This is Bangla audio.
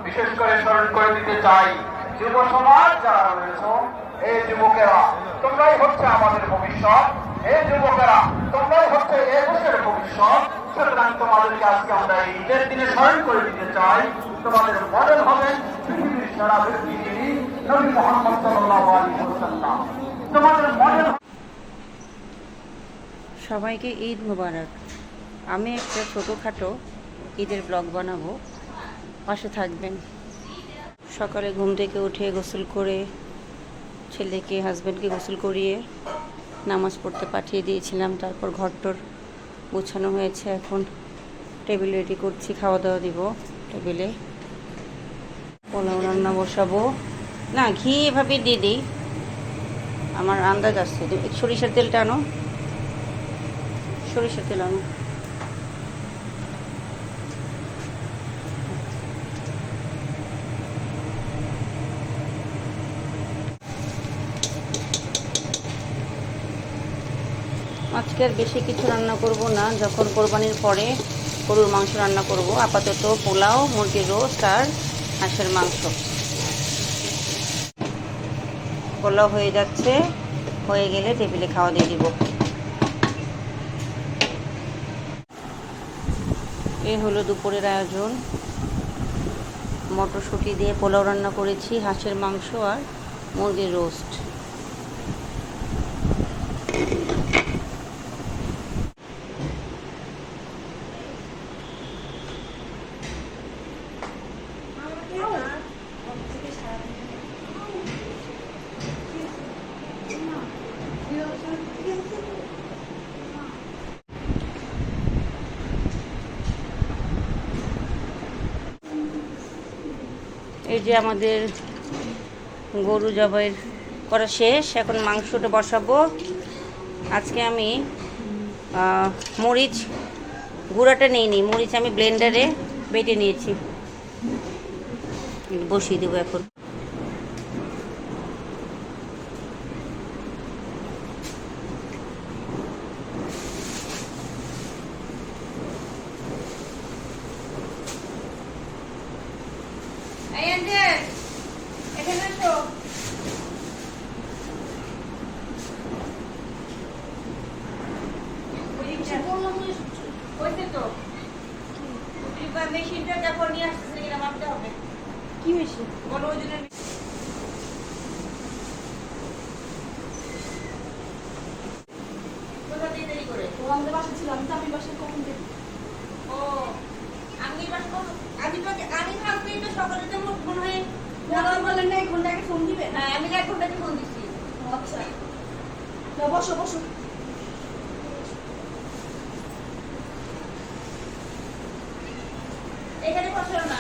বিশেষ করে স্মরণ করে দিতে চাই, যুব সমাজ যারা রয়েছে, এই যুবকেরা তোমরাই হচ্ছে আমাদের ভবিষ্যৎ। এই যুবকেরা তোমরাই হচ্ছে এই দেশের ভবিষ্যৎ। সুতরাং তোমাদেরকে আজকে আমরা এই ঈদের দিনে স্মরণ করে দিতে চাই। তোমাদের মডেল হবেন পৃথিবীর সেরা ব্যক্তি যিনি নবী মুহাম্মদ সাল্লাল্লাহু আলাইহি ওয়াসাল্লাম। তোমাদের মডেল। সবাইকে ঈদ মোবারক। আমি একটা ছোটোখাটো ঈদের ব্লগ বানাবো, পাশে থাকবেন। সকালে ঘুম থেকে উঠে গোসল করে ছেলেকে হাজব্যান্ডকে গোসল করিয়ে নামাজ পড়তে পাঠিয়ে দিয়েছিলাম। তারপর ঘরটর গোছানো হয়েছে, এখন টেবিল রেডি করছি, খাওয়া দাওয়া দিব। টেবিলে পোলাও রান্না বসাবো। না, ঘি এভাবে দিয়ে দিই, আমার আন্দাজ আসছে। সরিষার তেলটা আনো, সরিষার তেল আনো। আজকে আর বেশি কিছু রান্না করব না, যখন কোরবানির পরে গরুর মাংস রান্না করব। আপাতত পোলাও, মুরগির রোস্ট আর হাঁসের মাংস। পোলাও হয়ে যাচ্ছে, হয়ে গেলে টেবিলে খাওয়া দিয়ে দিব। এই হলো দুপুরের আয়োজন। মটরশুঁটি দিয়ে পোলাও রান্না করেছি, হাঁসের মাংস আর মুরগির রোস্ট। এই যে আমাদের গরু জবাই করা শেষ, এখন মাংসটা বসাবো। আজকে আমি মরিচ গুঁড়াটা নিইনি, মরিচ আমি ব্লেন্ডারে বেটে নিয়েছি, বসিয়ে দেবো এখন। মেশিনটা দেখো নিয়ে আসতেছে কিনা মাপতে হবে। কি মেশিন বলো? ওই জন্য কোথা দিয়ে দেরি করে ও আমাদের বাসা ছিল, আমি তো আমি বাসায় কখন দেখি। ও আমি বাসা আমি ভাবছি তো সকালে তো মনে হয় বলেন না 1 ঘন্টা আগে ফোন দিবে। হ্যাঁ, আমি 1 ঘন্টা আগে ফোন দিচ্ছি। আচ্ছা বসো বসো। এখানে বসো না,